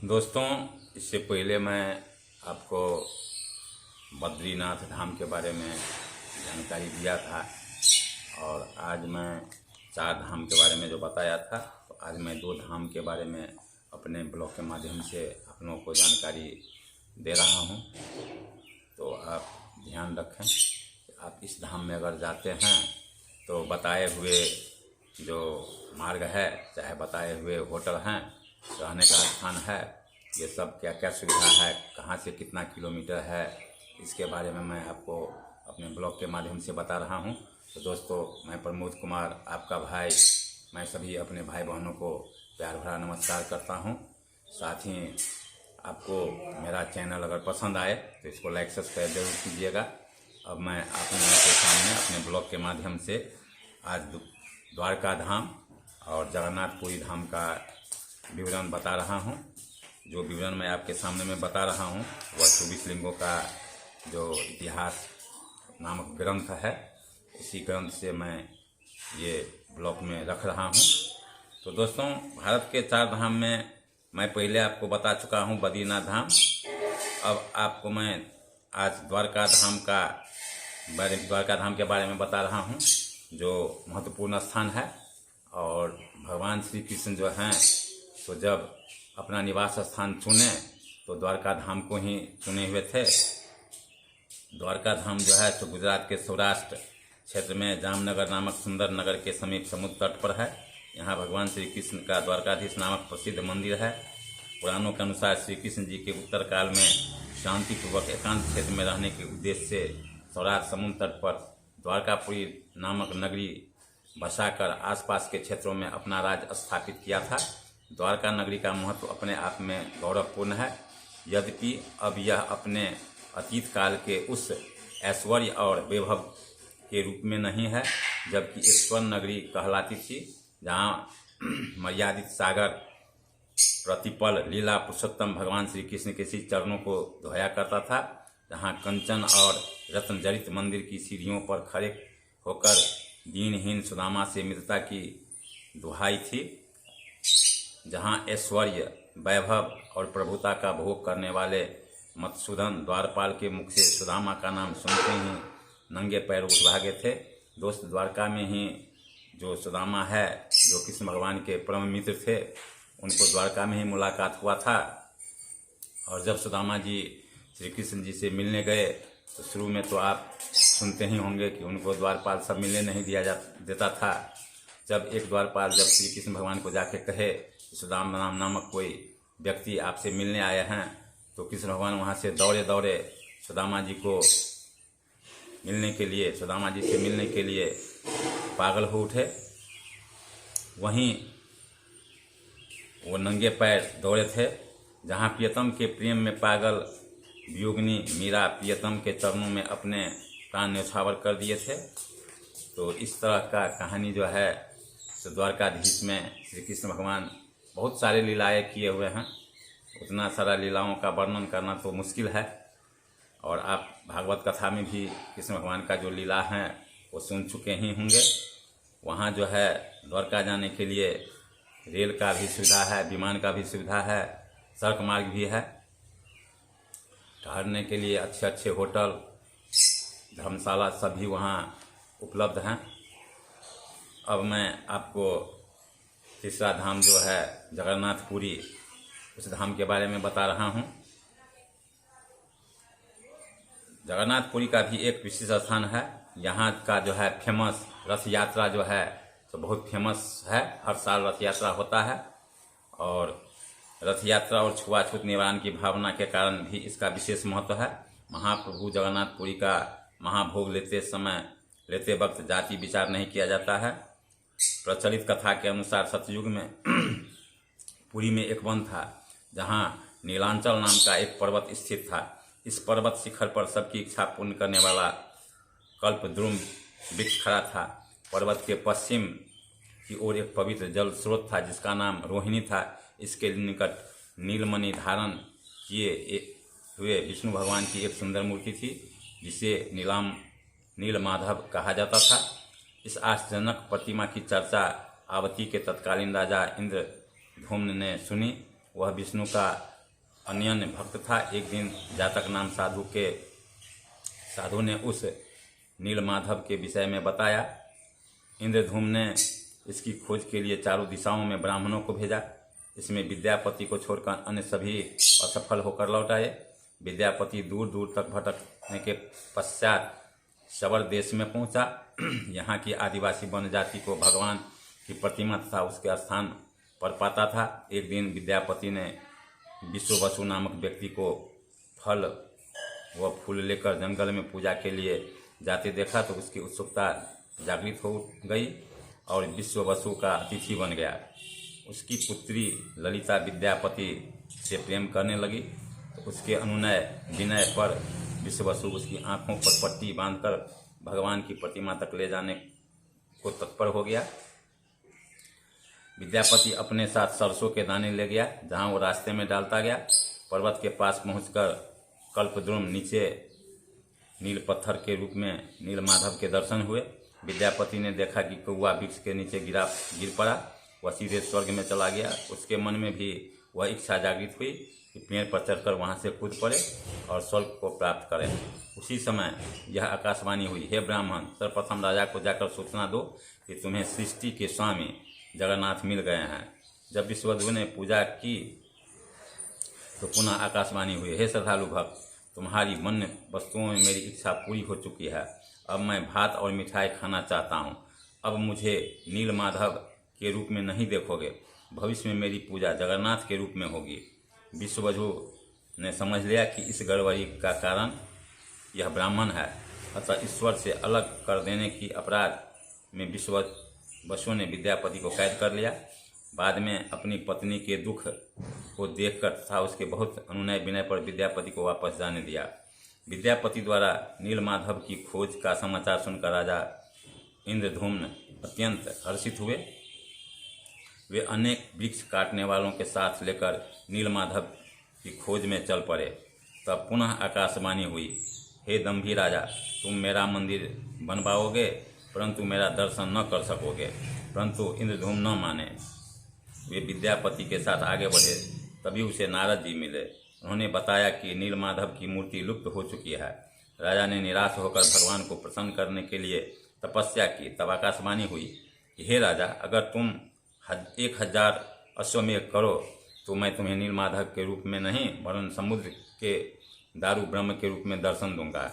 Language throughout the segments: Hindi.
दोस्तों, इससे पहले मैं आपको बद्रीनाथ धाम के बारे में जानकारी दिया था और आज मैं 4 धाम के बारे में जो बताया था, तो आज मैं 2 धाम के बारे में अपने ब्लॉग के माध्यम से आप लोगों को जानकारी दे रहा हूं। तो आप ध्यान रखें कि आप इस धाम में अगर जाते हैं तो बताए हुए जो मार्ग है, चाहे बताए हुए होटल हैं, रहने का स्थान है, ये सब क्या क्या सुविधा है, कहाँ से कितना किलोमीटर है, इसके बारे में मैं आपको अपने ब्लॉग के माध्यम से बता रहा हूँ। तो दोस्तों, मैं प्रमोद कुमार, आपका भाई, मैं सभी अपने भाई बहनों को प्यार भरा नमस्कार करता हूँ। साथ ही आपको मेरा चैनल अगर पसंद आए तो इसको लाइक सब्सक्राइब जरूर कीजिएगा। अब मैं आप लोगों के सामने अपने ब्लॉग के माध्यम से आज द्वारका धाम और जगन्नाथपुरी धाम का विवरण बता रहा हूं। जो विवरण मैं आपके सामने में बता रहा हूं वह 24 लिंगों का जो इतिहास नामक ग्रंथ है, इसी ग्रंथ से मैं ये ब्लॉग में रख रहा हूं। तो दोस्तों, भारत के 4 धाम में मैं पहले आपको बता चुका हूं बद्रीनाथ धाम। अब आपको मैं आज द्वारका धाम के बारे में बता रहा हूं, जो महत्वपूर्ण स्थान है। और भगवान श्री कृष्ण जो हैं, तो जब अपना निवास स्थान चुने तो द्वारका धाम को ही चुने हुए थे। द्वारका धाम जो है तो गुजरात के सौराष्ट्र क्षेत्र में जामनगर नामक सुंदर नगर के समीप समुद्र तट पर है। यहाँ भगवान श्री कृष्ण का द्वारकाधीश नामक प्रसिद्ध मंदिर है। पुराणों के अनुसार श्री कृष्ण जी के उत्तर काल में शांतिपूर्वक एकांत क्षेत्र में रहने के उद्देश्य से सौराष्ट्र समुद्र तट पर द्वारकापुरी नामक नगरी बसाकर आसपास के क्षेत्रों में अपना राज्य स्थापित किया था। द्वारका नगरी का महत्व अपने आप में गौरवपूर्ण है, यद्यपि अब यह अपने अतीत काल के उस ऐश्वर्य और वैभव के रूप में नहीं है, जबकि एक स्वर्ण नगरी कहलाती थी, जहाँ मर्यादित सागर प्रतिपल लीला पुरुषोत्तम भगवान श्री कृष्ण के श्री चरणों को धोया करता था, जहाँ कंचन और रत्न जड़ित मंदिर की सीढ़ियों पर खड़े होकर दीनहीन सुदामा से मित्रता की दुहाई थी, जहाँ ऐश्वर्य, वैभव और प्रभुता का भोग करने वाले मधुसूदन द्वारपाल के मुख से सुदामा का नाम सुनते ही नंगे पैर उठ भागे थे। दोस्त, द्वारका में ही जो सुदामा है, जो कृष्ण भगवान के परम मित्र थे, उनको द्वारका में ही मुलाकात हुआ था। और जब सुदामा जी श्री कृष्ण जी से मिलने गए तो शुरू में तो आप सुनते ही होंगे कि उनको द्वारपाल सब मिलने नहीं देता था। जब एक द्वारपाल जब श्री कृष्ण भगवान को जाके कहे कि सुदामा नामक कोई व्यक्ति आपसे मिलने आए हैं, तो कृष्ण भगवान वहाँ से दौड़े दौड़े सुदामा जी से मिलने के लिए पागल हो उठे। वहीं वो नंगे पैर दौड़े थे, जहाँ प्रियतम के प्रेम में पागल वियोगिनी मीरा प्रियतम के चरणों में अपने प्राण न्यौछावर कर दिए थे। तो इस तरह का कहानी जो है, तो द्वारकाधीश में श्री कृष्ण भगवान बहुत सारे लीलाएँ किए हुए हैं। उतना सारा लीलाओं का वर्णन करना तो मुश्किल है, और आप भागवत कथा में भी कृष्ण भगवान का जो लीला हैं वो सुन चुके ही होंगे। वहाँ जो है द्वारका जाने के लिए रेल का भी सुविधा है, विमान का भी सुविधा है, सड़क मार्ग भी है। ठहरने के लिए अच्छे अच्छे होटल, धर्मशाला सभी वहाँ उपलब्ध हैं। अब मैं आपको तीसरा धाम जो है जगन्नाथपुरी, उस धाम के बारे में बता रहा हूँ। जगन्नाथपुरी का भी एक विशेष स्थान है। यहाँ का जो है फेमस रथ यात्रा जो है तो बहुत फेमस है। हर साल रथ यात्रा होता है, और रथ यात्रा और छुआछूत निवारण की भावना के कारण भी इसका विशेष महत्व है। महाप्रभु जगन्नाथपुरी का महाभोग लेते वक्त जाति विचार नहीं किया जाता है। प्रचलित कथा के अनुसार सतयुग में पुरी में एक वन था, जहाँ नीलांचल नाम का एक पर्वत स्थित था। इस पर्वत शिखर पर सबकी इच्छा पूर्ण करने वाला कल्पद्रुम वृक्ष खड़ा था। पर्वत के पश्चिम की ओर एक पवित्र जल स्रोत था, जिसका नाम रोहिणी था। इसके निकट नीलमणि धारण किए हुए विष्णु भगवान की एक सुंदर मूर्ति थी, जिसे नीलमाधव कहा जाता था। इस आश्चर्यजनक प्रतिमा की चर्चा अवती के तत्कालीन राजा इंद्रधूम्न ने सुनी। वह विष्णु का अन्य भक्त था। एक दिन जातक नाम साधु ने उस नीलमाधव के विषय में बताया। इंद्रधूम ने इसकी खोज के लिए चारों दिशाओं में ब्राह्मणों को भेजा। इसमें विद्यापति को छोड़कर अन्य सभी असफल होकर लौट आए। विद्यापति दूर दूर तक भटकने के पश्चात शबर देश में पहुंचा। यहाँ की आदिवासी वन जाति को भगवान की प्रतिमा तथा उसके स्थान पर पाता था। एक दिन विद्यापति ने विश्ववसु नामक व्यक्ति को फल व फूल लेकर जंगल में पूजा के लिए जाते देखा तो उसकी उत्सुकता जागृत हो गई और विश्ववसु का अतिथि बन गया। उसकी पुत्री ललिता विद्यापति से प्रेम करने लगी तो उसके अनुनय विनय पर विश्ववसु उसकी आंखों पर पट्टी बांधकर भगवान की प्रतिमा तक ले जाने को तत्पर हो गया। विद्यापति अपने साथ सरसों के दाने ले गया, जहां वो रास्ते में डालता गया। पर्वत के पास पहुंचकर कल्पद्रुम नीचे नील पत्थर के रूप में नीलमाधव के दर्शन हुए। विद्यापति ने देखा कि कौआ वृक्ष के नीचे गिर पड़ा। वह सीधे स्वर्ग में चला गया। उसके मन में भी वह इच्छा जागृत हुई कि पेड़ पर चढ़कर वहां से कूद पड़े और स्वर्ग को प्राप्त करें। उसी समय यह आकाशवाणी हुई, हे ब्राह्मण, सर्वप्रथम राजा को जाकर सूचना दो कि तुम्हें सृष्टि के स्वामी जगन्नाथ मिल गए हैं। जब विश्ववधु ने पूजा की तो पुनः आकाशवाणी हुई, हे श्रद्धालु भक्त, तुम्हारी मन वस्तुओं में मेरी इच्छा पूरी हो चुकी है। अब मैं भात और मिठाई खाना चाहता हूँ। अब मुझे नीलमाधव के रूप में नहीं देखोगे, भविष्य में मेरी पूजा जगन्नाथ के रूप में होगी। विश्ववधु ने समझ लिया कि इस गड़बड़ी का कारण यह ब्राह्मण है, अतः ईश्वर से अलग कर देने की अपराध में विश्ववसु ने विद्यापति को कैद कर लिया। बाद में अपनी पत्नी के दुख को देखकर तथा उसके बहुत अनुनय विनय पर विद्यापति को वापस जाने दिया। विद्यापति द्वारा नीलमाधव की खोज का समाचार सुनकर राजा इंद्रधूम्न अत्यंत हर्षित हुए। वे अनेक वृक्ष काटने वालों के साथ लेकर नीलमाधव की खोज में चल पड़े। तब पुनः आकाशवाणी हुई, हे दंभी राजा, तुम मेरा मंदिर बनवाओगे परंतु मेरा दर्शन न कर सकोगे। परंतु इंद्रधूम न माने। वे विद्यापति के साथ आगे बढ़े। तभी उसे नारद जी मिले। उन्होंने बताया कि नीलमाधव की मूर्ति लुप्त हो चुकी है। राजा ने निराश होकर भगवान को प्रसन्न करने के लिए तपस्या की। तब आकाशवाणी हुई, हे राजा, अगर तुम 1000 अश्वमेघ करो तो मैं तुम्हें नीलमाधव के रूप में नहीं वरन समुद्र के दारू ब्रह्म के रूप में दर्शन दूंगा।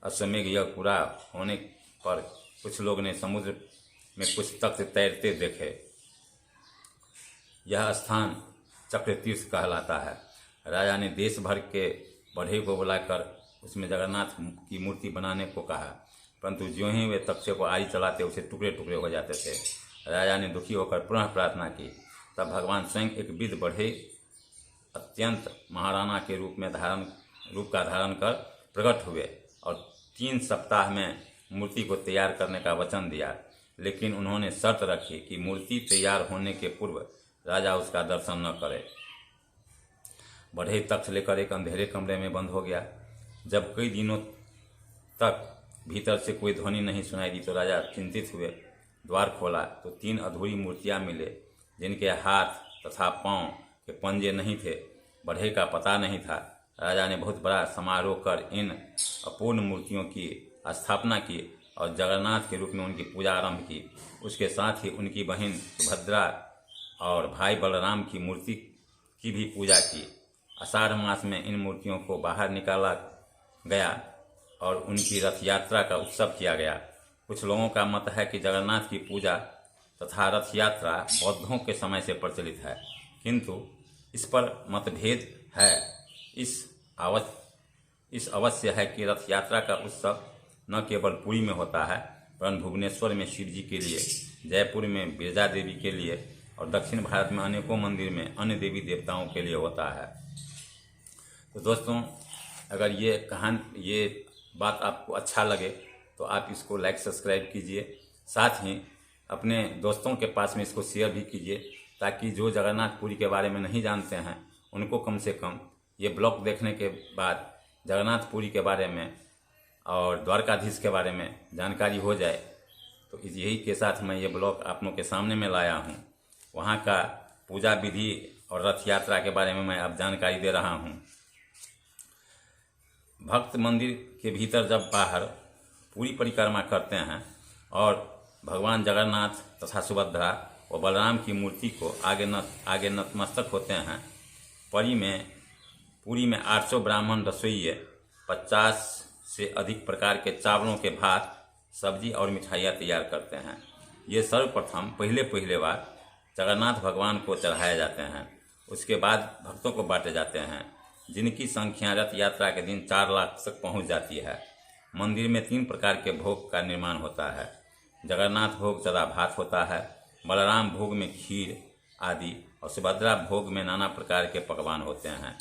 अश्वमेघ यज्ञ पूरा होने पर कुछ लोग ने समुद्र में कुछ तख्त तैरते देखे। यह स्थान चक्र तीर्थ कहलाता है। राजा ने देश भर के बढ़ई को बुलाकर उसमें जगन्नाथ की मूर्ति बनाने को कहा, परंतु ज्यों ही वे तख्ते को आरी चलाते उसे टुकड़े टुकड़े हो जाते थे। राजा ने दुखी होकर पुनः प्रार्थना की। तब भगवान स्वयं एक विध बढ़ई अत्यंत महाराणा के रूप का धारण कर प्रकट हुए और 3 सप्ताह में मूर्ति को तैयार करने का वचन दिया। लेकिन उन्होंने शर्त रखी कि मूर्ति तैयार होने के पूर्व राजा उसका दर्शन न करे। बढ़ई तख्त लेकर एक अंधेरे कमरे में बंद हो गया। जब कई दिनों तक भीतर से कोई ध्वनि नहीं सुनाई दी तो राजा चिंतित हुए। द्वार खोला तो 3 अधूरी मूर्तियां मिले, जिनके हाथ तथा पांव के पंजे नहीं थे। बढ़ई का पता नहीं था। राजा ने बहुत बड़ा समारोह कर इन अपूर्ण मूर्तियों की स्थापना की और जगन्नाथ के रूप में उनकी पूजा आरंभ की। उसके साथ ही उनकी बहन सुभद्रा और भाई बलराम की मूर्ति की भी पूजा की। आषाढ़ मास में इन मूर्तियों को बाहर निकाला गया और उनकी रथ यात्रा का उत्सव किया गया। कुछ लोगों का मत है कि जगन्नाथ की पूजा तथा रथ यात्रा बौद्धों के समय से प्रचलित है, किंतु इस पर मतभेद है। इस अवश्य है कि रथ यात्रा का उत्सव न केवल पुरी में होता है, परंतु भुवनेश्वर में शिव जी के लिए, जयपुर में बिरजा देवी के लिए और दक्षिण भारत में अनेकों मंदिर में अन्य देवी देवताओं के लिए होता है। तो दोस्तों, अगर ये बात आपको अच्छा लगे तो आप इसको लाइक सब्सक्राइब कीजिए। साथ ही अपने दोस्तों के पास में इसको शेयर भी कीजिए, ताकि जो जगन्नाथपुरी के बारे में नहीं जानते हैं उनको कम से कम ये ब्लॉग देखने के बाद जगन्नाथपुरी के बारे में और द्वारकाधीश के बारे में जानकारी हो जाए। तो यही के साथ मैं ये ब्लॉग आप लोगों के सामने में लाया हूँ। वहाँ का पूजा विधि और रथ यात्रा के बारे में मैं अब जानकारी दे रहा हूँ। भक्त मंदिर के भीतर जब बाहर पूरी परिक्रमा करते हैं और भगवान जगन्नाथ तथा सुभद्रा व बलराम की मूर्ति को आगे नतमस्तक होते हैं। पूरी में 800 ब्राह्मण रसोइये 50 से अधिक प्रकार के चावलों के भात, सब्जी और मिठाइयाँ तैयार करते हैं। ये सर्वप्रथम पहले बार जगन्नाथ भगवान को चढ़ाए जाते हैं। उसके बाद भक्तों को बांटे जाते हैं, जिनकी संख्या रथ यात्रा के दिन 4 लाख तक पहुंच जाती है। मंदिर में 3 प्रकार के भोग का निर्माण होता है। जगन्नाथ भोग सदा भात होता है, बलराम भोग में खीर आदि और सुभद्रा भोग में नाना प्रकार के पकवान होते हैं।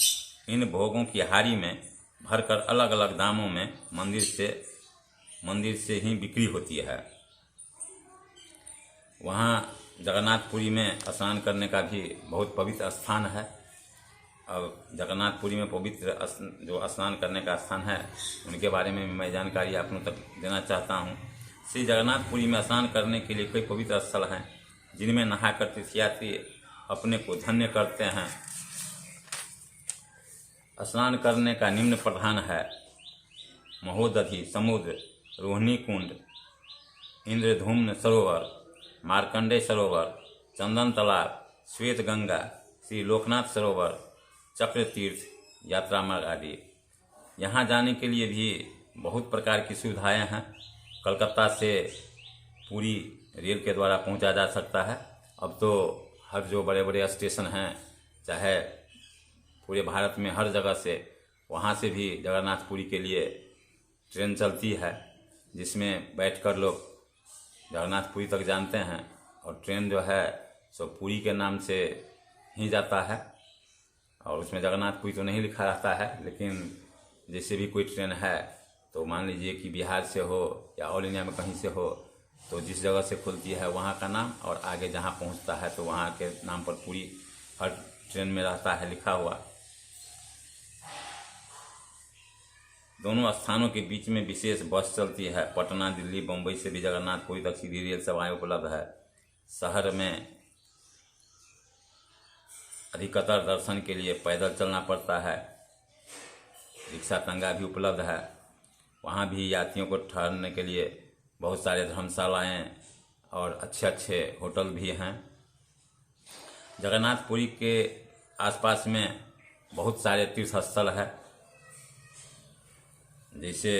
इन भोगों की हारी में भरकर अलग अलग दामों में मंदिर से ही बिक्री होती है। वहाँ जगन्नाथपुरी में स्नान करने का भी बहुत पवित्र स्थान है। अब जगन्नाथपुरी में पवित्र जो स्नान करने का स्थान है, उनके बारे में मैं जानकारी आप लोगों तक देना चाहता हूँ। श्री जगन्नाथपुरी में स्नान करने के लिए कई पवित्र स्थल हैं, जिनमें नहाकर तीर्थयात्री अपने को धन्य करते हैं। स्नान करने का निम्न प्रधान है महोदधि समुद्र, रोहिणी कुंड, इंद्रधूम्न सरोवर, मार्कंडेय सरोवर, चंदन तालाब, श्वेत गंगा, श्री लोकनाथ सरोवर, चक्र तीर्थ, यात्रा मार्ग आदि। यहाँ जाने के लिए भी बहुत प्रकार की सुविधाएं हैं। कलकत्ता से पूरी रेल के द्वारा पहुँचा जा सकता है। अब तो हर जो बड़े बड़े स्टेशन हैं, चाहे पूरे भारत में हर जगह से, वहाँ से भी जगन्नाथपुरी के लिए ट्रेन चलती है, जिसमें बैठकर लोग जगन्नाथपुरी तक जानते हैं। और ट्रेन जो है सो पुरी के नाम से ही जाता है, और उसमें जगन्नाथपुरी तो नहीं लिखा रहता है। लेकिन जैसे भी कोई ट्रेन है, तो मान लीजिए कि बिहार से हो या ऑल इंडिया में कहीं से हो, तो जिस जगह से खुलती है वहाँ का नाम, और आगे जहाँ पहुँचता है तो वहाँ के नाम पर पूरी हर ट्रेन में रहता है लिखा हुआ। दोनों स्थानों के बीच में विशेष बस चलती है। पटना, दिल्ली, बम्बई से भी जगन्नाथपुरी तक सीधी रेल सेवाएं उपलब्ध है। शहर में अधिकतर दर्शन के लिए पैदल चलना पड़ता है। रिक्शा तंगा भी उपलब्ध है। वहाँ भी यात्रियों को ठहरने के लिए बहुत सारे धर्मशालाएँ और अच्छे होटल भी हैं। जगन्नाथपुरी के आसपास में बहुत सारे तीर्थ स्थल है। जैसे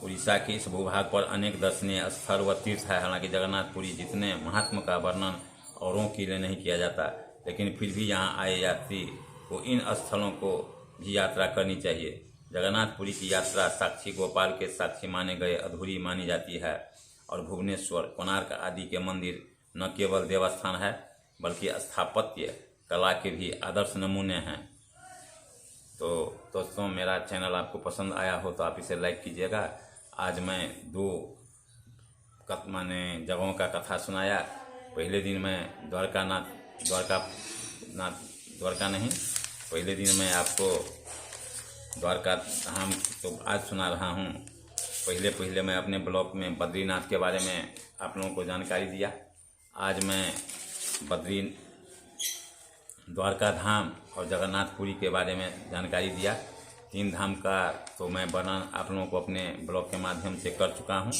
उड़ीसा के इस भूभाग पर अनेक दर्शनीय स्थल व तीर्थ है। हालांकि जगन्नाथपुरी जितने महात्मा का वर्णन औरों के लिए नहीं किया जाता, लेकिन फिर भी यहाँ आए यात्री को इन स्थलों को भी यात्रा करनी चाहिए। जगन्नाथपुरी की यात्रा साक्षी गोपाल के साक्षी माने गए अधूरी मानी जाती है। और भुवनेश्वर, कोणार्क आदि के मंदिर न केवल देवस्थान है, बल्कि स्थापत्य कला के भी आदर्श नमूने हैं। तो दोस्तों, मेरा चैनल आपको पसंद आया हो तो आप इसे लाइक कीजिएगा। आज मैं 2 जगहों का कथा सुनाया। पहले दिन मैं पहले दिन मैं आपको द्वारका धाम तो आज सुना रहा हूँ। पहले मैं अपने ब्लॉग में बद्रीनाथ के बारे में आप लोगों को जानकारी दिया। आज मैं द्वारका धाम और जगन्नाथपुरी के बारे में जानकारी दिया। 3 धाम का तो मैं वर्णन आप लोगों को अपने ब्लॉग के माध्यम से कर चुका हूँ।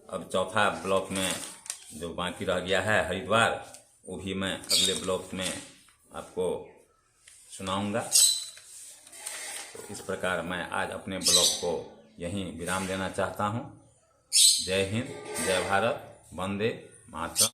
अब चौथा ब्लॉग में जो बाकी रह गया है हरिद्वार, वो भी मैं अगले ब्लॉग में आपको सुनाऊंगा। तो इस प्रकार मैं आज अपने ब्लॉग को यहीं विराम देना चाहता हूँ। जय हिंद, जय भारत, वंदे मातरम।